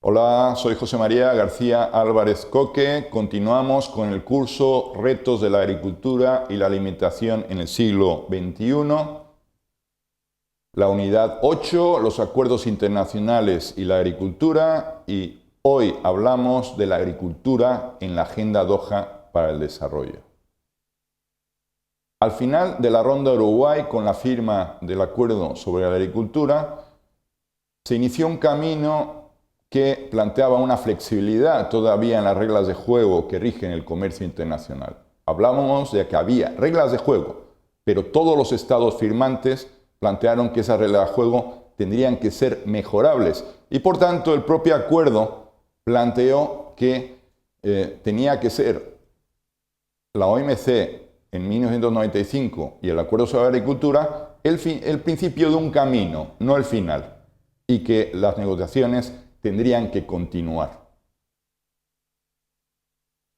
Hola, soy José María García Álvarez Coque. Continuamos con el curso Retos de la Agricultura y la Alimentación en el siglo XXI. La unidad 8, los acuerdos internacionales y la agricultura. Y hoy hablamos de la agricultura en la Agenda Doha para el Desarrollo. Al final de la ronda Uruguay, con la firma del acuerdo sobre la agricultura, se inició un camino que planteaba una flexibilidad todavía en las reglas de juego que rigen el comercio internacional. Hablábamos de que había reglas de juego, pero todos los estados firmantes plantearon que esas reglas de juego tendrían que ser mejorables y por tanto el propio acuerdo planteó que tenía que ser la OMC en 1995 y el acuerdo sobre la agricultura el principio de un camino, no el final, y que las negociaciones tendrían que continuar.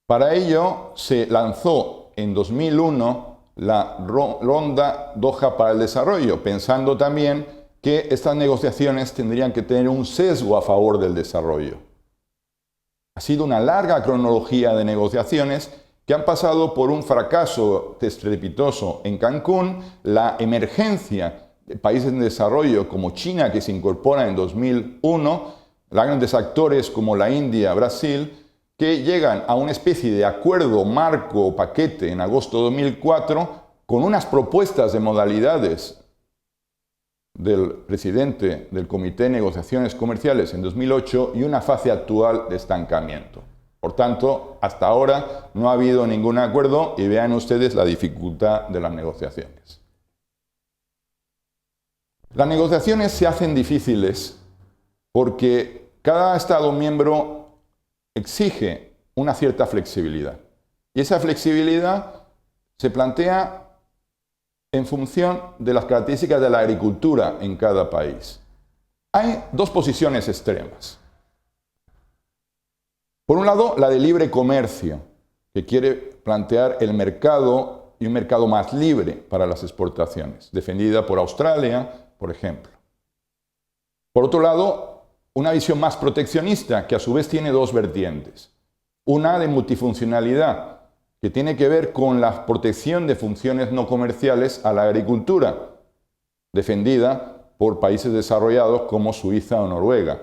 Para ello se lanzó en 2001 la ronda Doha para el Desarrollo, pensando también que estas negociaciones tendrían que tener un sesgo a favor del desarrollo. Ha sido una larga cronología de negociaciones que han pasado por un fracaso estrepitoso en Cancún, la emergencia de países en desarrollo como China, que se incorpora en 2001, grandes actores como la India, Brasil, que llegan a una especie de acuerdo marco o paquete en agosto de 2004 con unas propuestas de modalidades del presidente del Comité de Negociaciones Comerciales en 2008 y una fase actual de estancamiento. Por tanto, hasta ahora no ha habido ningún acuerdo y vean ustedes la dificultad de las negociaciones. Las negociaciones se hacen difíciles porque cada Estado miembro exige una cierta flexibilidad. Y esa flexibilidad se plantea en función de las características de la agricultura en cada país. Hay dos posiciones extremas. Por un lado, la de libre comercio, que quiere plantear el mercado y un mercado más libre para las exportaciones, defendida por Australia, por ejemplo. Por otro lado, una visión más proteccionista, que a su vez tiene dos vertientes. Una de multifuncionalidad, que tiene que ver con la protección de funciones no comerciales a la agricultura, defendida por países desarrollados como Suiza o Noruega.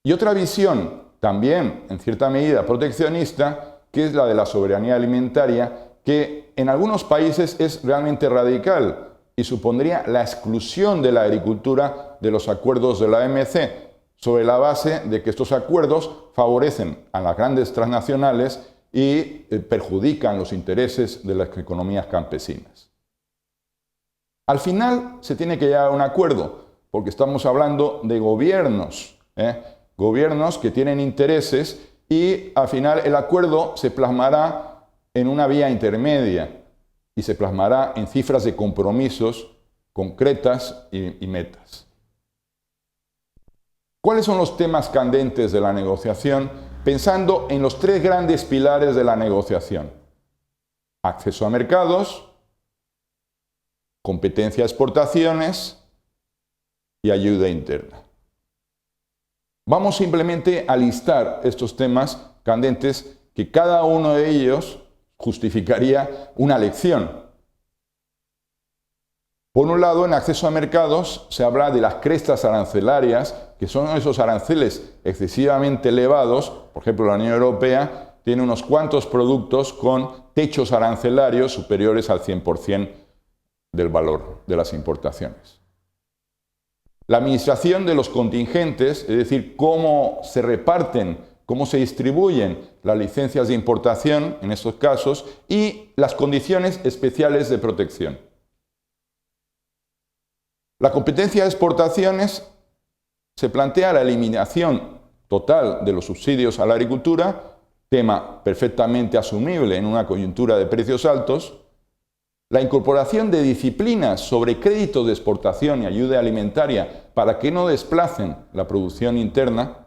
Y otra visión, también en cierta medida proteccionista, que es la de la soberanía alimentaria, que en algunos países es realmente radical y supondría la exclusión de la agricultura de los acuerdos de la OMC, sobre la base de que estos acuerdos favorecen a las grandes transnacionales y perjudican los intereses de las economías campesinas. Al final se tiene que llegar a un acuerdo, porque estamos hablando de gobiernos, gobiernos que tienen intereses y al final el acuerdo se plasmará en una vía intermedia y se plasmará en cifras de compromisos concretas y metas. ¿Cuáles son los temas candentes de la negociación? Pensando en los tres grandes pilares de la negociación: acceso a mercados, competencia a exportaciones y ayuda interna. Vamos simplemente a listar estos temas candentes que cada uno de ellos justificaría una lección. Por un lado, en acceso a mercados se habla de las crestas arancelarias, que son esos aranceles excesivamente elevados. Por ejemplo, la Unión Europea tiene unos cuantos productos con techos arancelarios superiores al 100% del valor de las importaciones. La administración de los contingentes, es decir, cómo se reparten, cómo se distribuyen las licencias de importación en estos casos y las condiciones especiales de protección. La competencia de exportaciones se plantea la eliminación total de los subsidios a la agricultura, tema perfectamente asumible en una coyuntura de precios altos, la incorporación de disciplinas sobre créditos de exportación y ayuda alimentaria para que no desplacen la producción interna,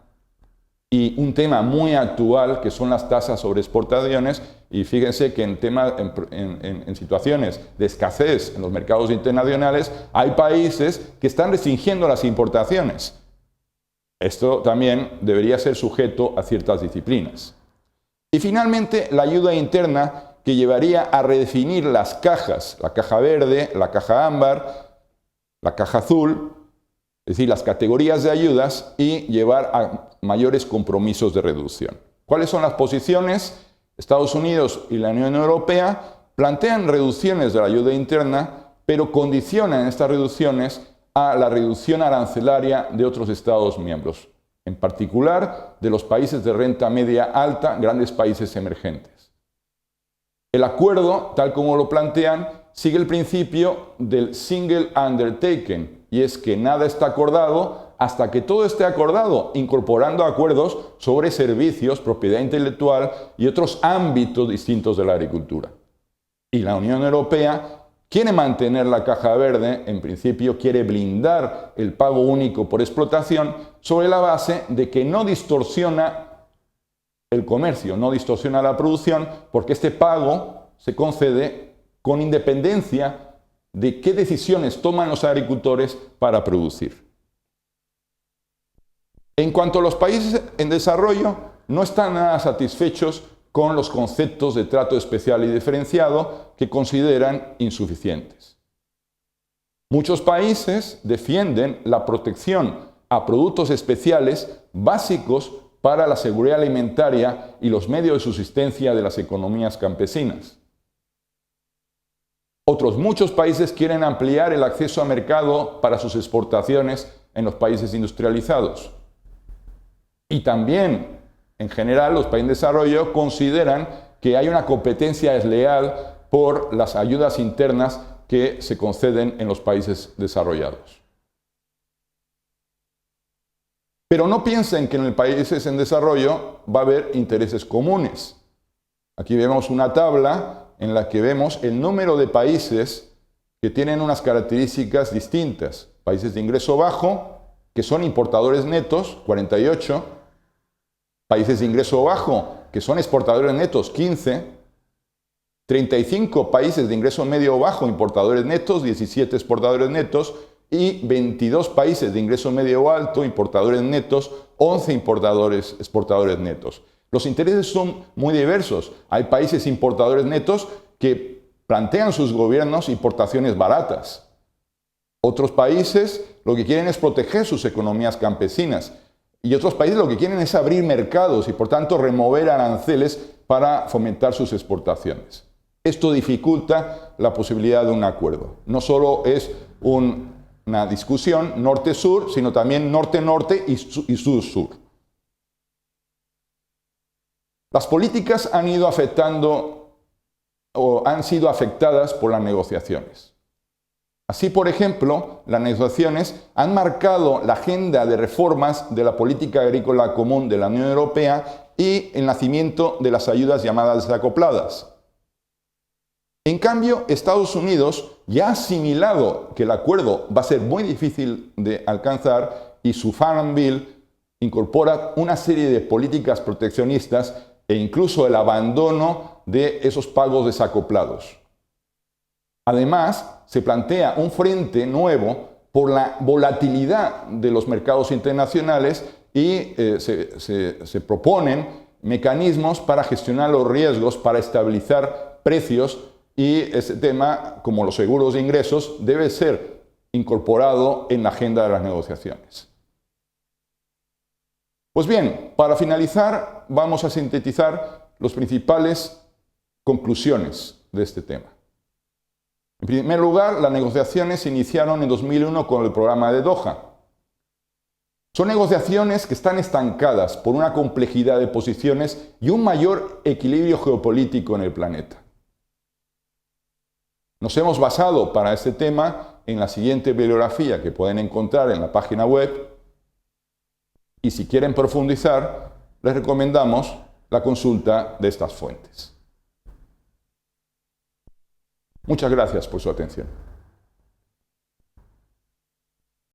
y un tema muy actual que son las tasas sobre exportaciones. Y fíjense que en situaciones de escasez en los mercados internacionales hay países que están restringiendo las importaciones. Esto también debería ser sujeto a ciertas disciplinas. Y finalmente, la ayuda interna, que llevaría a redefinir las cajas, la caja verde, la caja ámbar, la caja azul, es decir, las categorías de ayudas, y llevar a mayores compromisos de reducción. ¿Cuáles son las posiciones? Estados Unidos y la Unión Europea plantean reducciones de la ayuda interna, pero condicionan estas reducciones a la reducción arancelaria de otros Estados miembros, en particular de los países de renta media alta, grandes países emergentes. El acuerdo, tal como lo plantean, sigue el principio del single undertaking, y es que nada está acordado hasta que todo esté acordado, incorporando acuerdos sobre servicios, propiedad intelectual y otros ámbitos distintos de la agricultura. Y la Unión Europea quiere mantener la caja verde, en principio quiere blindar el pago único por explotación sobre la base de que no distorsiona el comercio, no distorsiona la producción, porque este pago se concede con independencia de qué decisiones toman los agricultores para producir. En cuanto a los países en desarrollo, no están nada satisfechos con los conceptos de trato especial y diferenciado que consideran insuficientes. Muchos países defienden la protección a productos especiales básicos para la seguridad alimentaria y los medios de subsistencia de las economías campesinas. Otros muchos países quieren ampliar el acceso a mercado para sus exportaciones en los países industrializados. Y también, en general, los países en desarrollo consideran que hay una competencia desleal por las ayudas internas que se conceden en los países desarrollados. Pero no piensen que en los países en desarrollo va a haber intereses comunes. Aquí vemos una tabla en la que vemos el número de países que tienen unas características distintas. Países de ingreso bajo, que son importadores netos, 48. Países de ingreso bajo, que son exportadores netos, 15. 35 países de ingreso medio bajo, importadores netos, 17 exportadores netos. Y 22 países de ingreso medio alto, importadores netos, 11 exportadores netos. Los intereses son muy diversos. Hay países importadores netos que plantean sus gobiernos importaciones baratas. Otros países lo que quieren es proteger sus economías campesinas. Y otros países lo que quieren es abrir mercados y, por tanto, remover aranceles para fomentar sus exportaciones. Esto dificulta la posibilidad de un acuerdo. No solo es una discusión norte-sur, sino también norte-norte y sur-sur. Las políticas han ido afectando o han sido afectadas por las negociaciones. Así, por ejemplo, las negociaciones han marcado la agenda de reformas de la política agrícola común de la Unión Europea y el nacimiento de las ayudas llamadas desacopladas. En cambio, Estados Unidos ya ha asimilado que el acuerdo va a ser muy difícil de alcanzar y su Farm Bill incorpora una serie de políticas proteccionistas e incluso el abandono de esos pagos desacoplados. Además, se plantea un frente nuevo por la volatilidad de los mercados internacionales y se proponen mecanismos para gestionar los riesgos, para estabilizar precios. Y ese tema, como los seguros de ingresos, debe ser incorporado en la agenda de las negociaciones. Pues bien, para finalizar, vamos a sintetizar las principales conclusiones de este tema. En primer lugar, las negociaciones se iniciaron en 2001 con el programa de Doha. Son negociaciones que están estancadas por una complejidad de posiciones y un mayor equilibrio geopolítico en el planeta. Nos hemos basado para este tema en la siguiente bibliografía que pueden encontrar en la página web y si quieren profundizar, les recomendamos la consulta de estas fuentes. Muchas gracias por su atención.